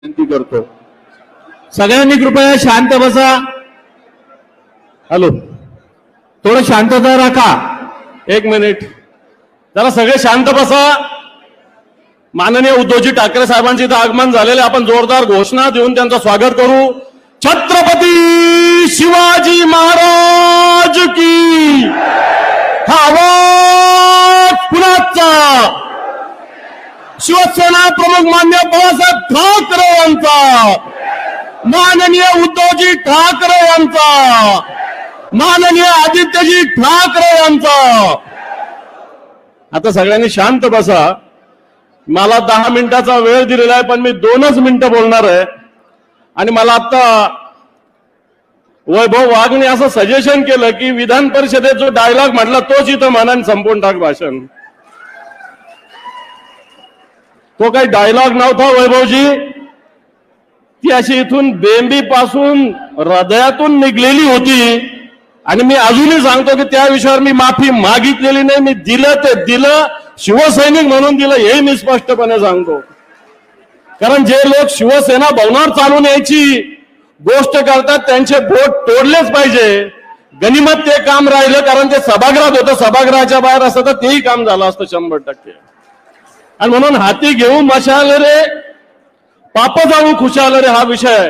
विनंती करतो सगळ्यांनी कृपया शांत बसा. हॅलो, थोडं शांतता राखा. एक मिनिट, जरा सगळे शांत बसा. माननीय उद्धवजी ठाकरे साहेबांचे इथं आगमन झालेले, आपण जोरदार घोषणा देऊन त्यांचं स्वागत करू. छत्रपती शिवाजी महाराज की. हा आवाज पुण्याचा शिवसेना प्रमुख मान्य बाळासाहेब ठाकरे यांचा, माननीय उद्धवजी ठाकरे यांचा, माननीय आदित्यजी ठाकरे यांचा. आता सगळ्यांनी शांत बसा. मला 10 मिनिटाचा वेळ दिलेला आहे, पण मी 2च मिनिटं बोलणार आहे. आणि मला आता वैभव वाघने असं सजेशन केलं की विधान परिषदेत जो डायलॉग म्हटला तोच इथं मनाने संपवून टाक भाषण. तो काही डायलॉग नव्हता वैभवजी, ती अशी इथून बेंबी पासून हृदयातून निघलेली होती. आणि मी अजूनही सांगतो की त्या विषयावर मी माफी मागितलेली नाही. मी दिलं ते दिलं, शिवसैनिक म्हणून दिलं, हे मी स्पष्टपणे सांगतो. कारण जे लोक शिवसेना भवनावर चालून यायची गोष्ट करतात त्यांचे बोट तोडलेच पाहिजे. गनिमत ते काम राहिलं, कारण ते सभागृहात होतं, सभागृहाच्या बाहेर असतं तर तेही काम झालं असतं 100%. आणि म्हणून हाती घेऊन मशाल रे पाप जाऊ खुशाल रे हा विषय.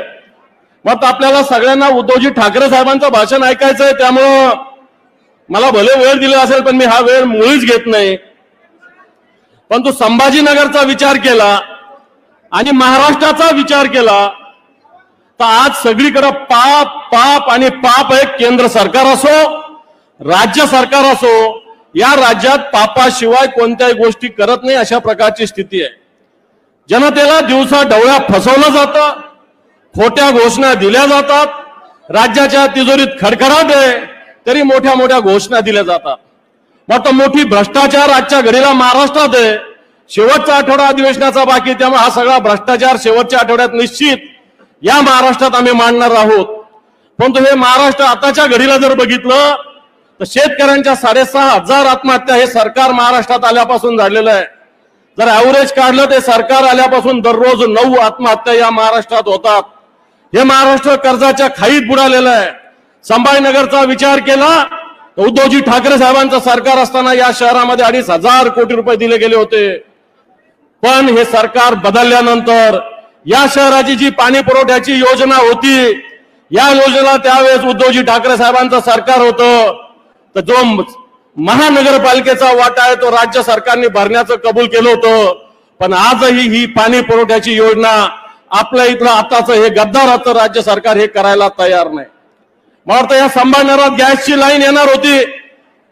मग आपल्याला सगळ्यांना उद्धवजी ठाकरे साहेबांचं भाषण ऐकायचंय, त्यामुळं मला भले वेळ दिला असेल पण मी हा वेळ मुळीच घेत नाही. पण तो संभाजीनगरचा विचार केला आणि महाराष्ट्राचा विचार केला तर आज सगळीकडे पाप पाप आणि पाप आहे. केंद्र सरकार असो, राज्य सरकार असो, या राज्यात पापाशिवाय कोणत्याही गोष्टी करत नाही अशा प्रकारची स्थिती आहे. जनतेला दिवसा ढवळ्या फसवलं जातं, खोट्या घोषणा दिल्या जातात. राज्याच्या तिजोरीत खडखडाट आहे तरी मोठ्या मोठ्या घोषणा दिल्या जातात. मग मोठी भ्रष्टाचार आजच्या घडीला महाराष्ट्रात आहे. शेवटचा आठवडा अधिवेशनाचा बाकी, त्यामुळे हा सगळा भ्रष्टाचार शेवटच्या आठवड्यात निश्चित या महाराष्ट्रात आम्ही मांडणार आहोत. पण हे महाराष्ट्र आताच्या घडीला जर बघितलं तर शेतकऱ्यांच्या 6,500 आत्महत्या हे सरकार महाराष्ट्रात आल्यापासून झालेलं आहे. जर ऍव्हरेज काढलं ते सरकार आल्यापासून दररोज 9 आत्महत्या या महाराष्ट्रात होतात. हे महाराष्ट्र कर्जाच्या खाईत बुडालेलं आहे. संभाजीनगरचा विचार केला तर उद्धवजी ठाकरे साहेबांचं सरकार असताना या शहरामध्ये 2,500 कोटी रुपये दिले गेले होते. पण हे सरकार बदलल्यानंतर या शहराची जी पाणी पुरवठ्याची योजना होती, या योजनेला त्यावेळेस उद्धवजी ठाकरे साहेबांचं सरकार होतं. तर जो महानगरपालिकेचा वाटा आहे तो राज्य सरकारने भरण्याचं कबूल केलं होतं. पण आजही ही पाणी पुरवठ्याची योजना आपल्या इथलं आताचं हे गद्दाराचं राज्य सरकार हे करायला तयार नाही. मला वाटतं या संभाजीनगरात गॅसची लाईन येणार होती.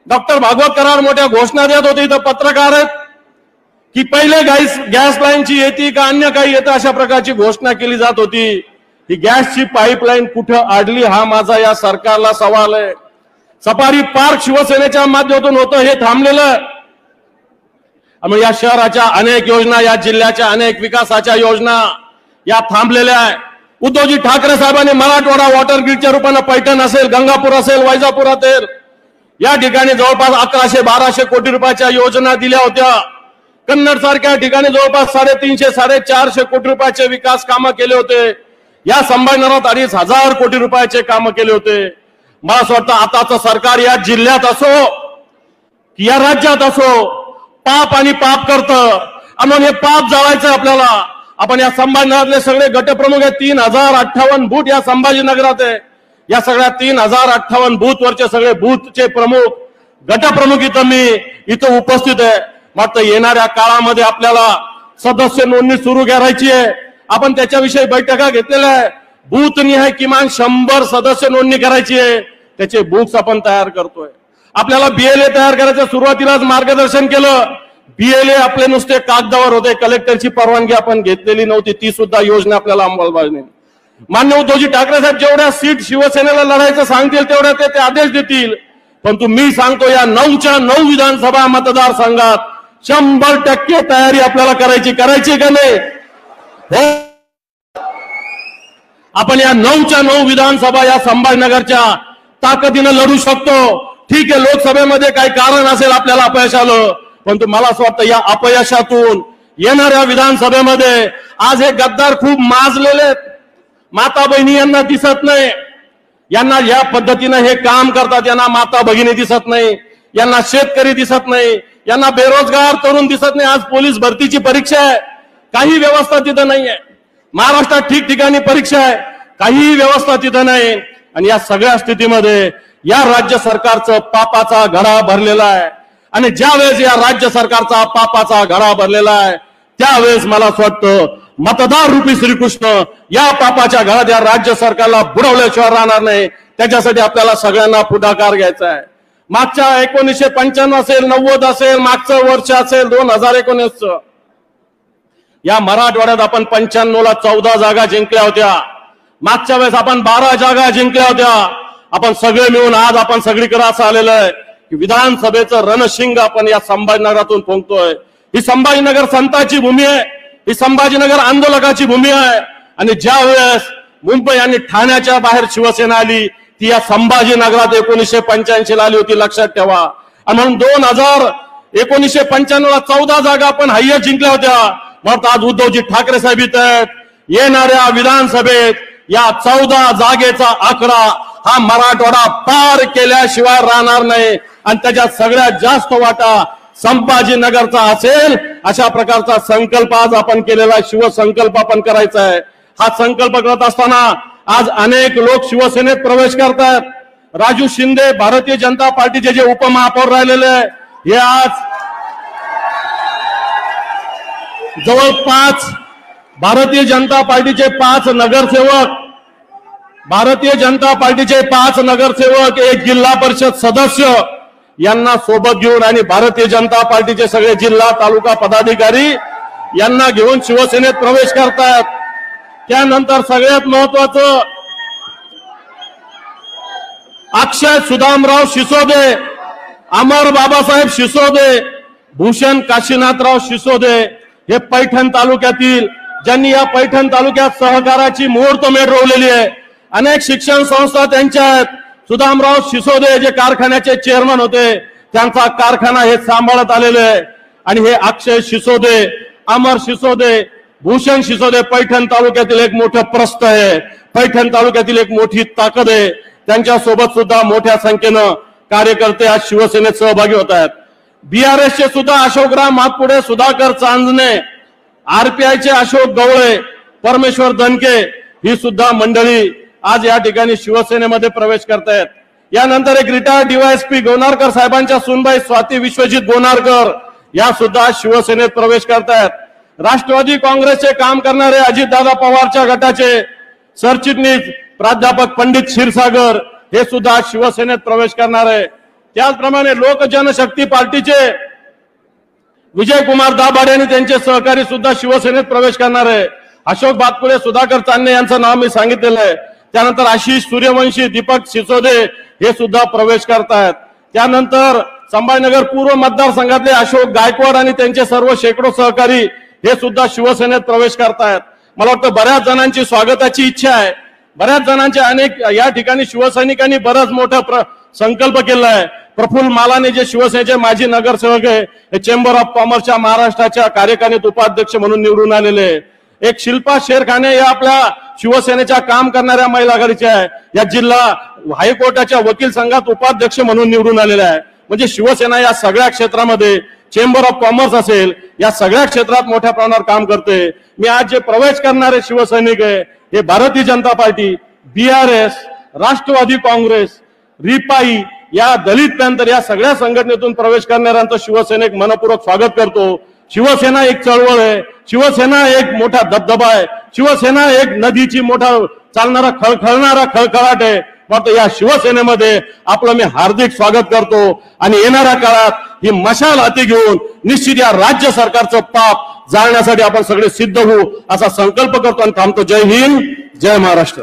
डॉक्टर भागवत कराड मोठ्या घोषणा देत होते, इथं पत्रकार आहेत की पहिले गॅस लाईनची येते का अन्य काही येतं अशा प्रकारची घोषणा केली जात होती. ही गॅसची पाईपलाईन कुठं अडली हा माझा या सरकारला सवाल आहे. सफारी पार्क शिवसेनेच्या माध्यमातून होतं हे थांबलेलं. या शहराच्या अनेक योजना, या जिल्ह्याच्या अनेक विकासाच्या योजना या थांबलेल्या आहे. उद्धवजी ठाकरे साहेबांनी मराठवाडा वॉटर ग्रीडच्या रूपानं पैठण असेल, गंगापूर असेल, वैजापूर असेल या ठिकाणी जवळपास 1100-1200 कोटी रुपयाच्या योजना दिल्या होत्या. कन्नड सारख्या ठिकाणी जवळपास 350-450 कोटी रुपयाचे विकास कामं केले होते. या संभाजीनगरात 2,500 कोटी रुपयाचे कामं केले होते. मला असं वाटतं आताचं सरकार या जिल्ह्यात असो की या राज्यात असो पाप आणि पाप करतं. म्हणून हे पाप जाळायचं आपल्याला. आपण या संभाजीनगरातले सगळे गटप्रमुख आहेत, 3,058 बूथ या संभाजीनगरात आहे. या सगळ्या 3,058 बूथ वरचे सगळे बूथचे प्रमुख, गटप्रमुख इथं उपस्थित आहे. मात्र येणाऱ्या काळामध्ये आपल्याला सदस्य नोंदणी सुरू करायची आहे. आपण त्याच्याविषयी बैठका घेतलेल्या आहे. बूथनिहाय किमान 100 सदस्य नोंदणी करायची आहे. त्याचे बुक्स आपण तयार करतोय. आपल्याला BLA तयार करायचं सुरुवातीलाच मार्गदर्शन केलं. BLA आपले नुसते कागदावर होते, कलेक्टरची परवानगी आपण घेतलेली नव्हती. ती सुद्धा योजना आपल्याला अंमलबजावणी. मान्य उद्धवजी ठाकरे साहेब जेवढ्या सीट शिवसेनेला लढायचं सांगतील तेवढ्या ते आदेश देतील. परंतु मी सांगतो या 9च्या 9 विधानसभा मतदारसंघात 100% तयारी आपल्याला करायची का नाही? आपण या 9च्या 9 विधानसभा या संभाजीनगरच्या ताकदीनं लढू शकतो. ठीक आहे, लोकसभेमध्ये काही कारण असेल आपल्याला अपयश आलं, परंतु मला असं वाटतं या अपयशातून येणाऱ्या विधानसभेमध्ये आज हे गद्दार खूप माजलेले आहेत. माता बहिणी यांना दिसत नाही, यांना या पद्धतीने हे काम करतात, यांना माता भगिनी दिसत नाही, यांना शेतकरी दिसत नाही, यांना बेरोजगार तरुण दिसत नाही. आज पोलीस भरतीची परीक्षा आहे, काही व्यवस्था तिथं नाही आहे. महाराष्ट्रात ठिकठिकाणी परीक्षा आहे, काही व्यवस्था तिथं नाही. आणि या सगळ्या स्थितीमध्ये या राज्य सरकारचं पापाचा घडा भरलेला आहे. आणि ज्या वेळेस या राज्य सरकारचा पापाचा घडा भरलेला आहे त्यावेळेस मला असं वाटतं मतदार रूपी श्रीकृष्ण या पापाच्या घरात या राज्य सरकारला बुडवल्याशिवाय राहणार नाही. त्याच्यासाठी आपल्याला सगळ्यांना पुढाकार घ्यायचा आहे. मागच्या 1995 असेल, 90 असेल, मागचं वर्ष असेल 2019 या मराठवाड्यात आपण 95 ला 14 जागा जिंकल्या होत्या. मागच्या वेळेस आपण 12 जागा जिंकल्या होत्या. आपण सगळे मिळून आज आपण सगळीकडे असं आलेलं आहे की विधानसभेचं रणशिंग आपण या संभाजीनगरातून फुंकतोय. ही संभाजीनगर संताची भूमी आहे, ही संभाजीनगर आंदोलकाची भूमी आहे. आणि ज्या वेळेस मुंबई आणि ठाण्याच्या बाहेर शिवसेना आली ती या संभाजीनगरात 1985 ला आली होती, लक्षात ठेवा. आणि म्हणून 1995 ला 14 जागा आपण हायस्ट जिंकल्या होत्या. मग आज उद्धवजी ठाकरे साहेब इथं येणाऱ्या विधानसभेत या 14 जागेचा आकडा हा मराठवाडा पार केल्याशिवाय राहणार नाही. आणि त्याच्यात सगळ्यात जास्त वाटा संभाजीनगरचा असेल अशा प्रकारचा संकल्प आज आपण केलेला शिवसंकल्प आपण करायचा आहे. हा संकल्प करत असताना आज अनेक लोक शिवसेनेत प्रवेश करतात. राजू शिंदे भारतीय जनता पार्टीचे जे उपमहापौर राहिलेले हे आज जवळपास भारतीय जनता पार्टीचे 5 नगरसेवक, भारतीय जनता पार्टीचे 5 नगरसेवक, एक जिल्हा परिषद सदस्य यांना सोबत घेऊन आणि भारतीय जनता पार्टीचे सगळे जिल्हा तालुका पदाधिकारी यांना घेऊन शिवसेनेत प्रवेश करतात. त्यानंतर सगळ्यात महत्वाचं अक्षय सुदामराव शिसोदे, अमर बाबासाहेब शिसोदे, भूषण काशीनाथराव शिसोदे हे पैठण तालुक्यातील, ज्यांनी या पैठण तालुक्यात सहकाराची मुहूर्तमेढ रोवलेली आहे. अनेक शिक्षण संस्था त्यांच्या आहेत. सुदामराव शिसोदे जे कारखान्याचे चेअरमन होते, त्यांचा कारखाना हे सांभाळत आलेले आहे. आणि हे अक्षय शिसोदे, अमर शिसोदे, भूषण शिसोदे पैठण तालुक्यातील एक मोठं प्रस्थ आहे, पैठण तालुक्यातील एक मोठी ताकद आहे. त्यांच्यासोबत सुद्धा मोठ्या संख्येनं कार्यकर्ते आज शिवसेनेत सहभागी होत आहेत. बीआरएसचे सुद्धा अशोकराव मातपुडे, सुधाकर चांदणे, आरपीआयचे अशोक गवळे, परमेश्वर दनके ही सुद्धा मंडळी आज या ठिकाणी शिवसेनेमध्ये प्रवेश करतायत. यानंतर एक रिटायर्ड डीवायएसपी गोनारकर साहेबांच्या सुनबाई स्वाती विश्वजित गोनारकर या सुद्धा शिवसेनेत प्रवेश करतायत. राष्ट्रवादी काँग्रेसचे काम करणारे अजितदादा पवारच्या गटाचे सरचिटणीस प्राध्यापक पंडित क्षीरसागर हे सुद्धा शिवसेनेत प्रवेश करणार आहे. त्याचप्रमाणे लोक जनशक्ती पार्टीचे विजयकुमार दाभाडे आणि त्यांचे सहकारी सुद्धा शिवसेनेत प्रवेश करणार आहे. अशोक बातपुरे, सुधाकर चांदणे यांचं नाव मी सांगितलेलं आहे. त्यानंतर आशिष सूर्यवंशी, दीपक सिसोदे हे सुद्धा प्रवेश करतायत. त्यानंतर संभाजीनगर पूर्व मतदारसंघातले अशोक गायकवाड आणि त्यांचे सर्व शेकडो सहकारी हे सुद्धा शिवसेनेत प्रवेश करतायत. मला वाटतं बऱ्याच जणांची स्वागताची इच्छा आहे. बऱ्याच जणांचे अनेक या ठिकाणी शिवसैनिकांनी बराच मोठा संकल्प केला आहे. प्रफुल्ल मालाने जे शिवसेनेचे माजी नगरसेवक आहे, हे चेंबर ऑफ कॉमर्सच्या महाराष्ट्राच्या कार्यकारिणीत उपाध्यक्ष म्हणून निवडून आलेले. एक शिल्पा शेरखाने या आपल्या शिवसेनेच्या काम करणाऱ्या महिला आघाडीच्या आहे, या जिल्हा हायकोर्टाच्या वकील संघात उपाध्यक्ष म्हणून निवडून आलेल्या आहे. म्हणजे शिवसेना या सगळ्या क्षेत्रामध्ये, चेंबर ऑफ कॉमर्स असेल, या सगळ्या क्षेत्रात मोठ्या प्रमाणावर काम करते. मी आज जे प्रवेश करणारे शिवसैनिक आहे हे भारतीय जनता पार्टी, बीआरएस, राष्ट्रवादी काँग्रेस, रिपाई या दलित पॅंथर या सगळ्या संघटनेतून प्रवेश करणाऱ्यांचं शिवसेनेक मनपूर्वक स्वागत करतो. शिवसेना एक चळवळ आहे, शिवसेना एक मोठा धबधबा आहे, शिवसेना एक नदीची मोठा चालणारा खळखळणारा खळखळाट आहे. मात्र या शिवसेनेमध्ये आपलं मी हार्दिक स्वागत करतो. आणि येणाऱ्या काळात ही मशाल हाती घेऊन निश्चित या राज्य सरकारचं पाप जाळण्यासाठी आपण सगळे सिद्ध होऊ असा संकल्प करतो आणि थांबतो. जय हिंद, जय महाराष्ट्र.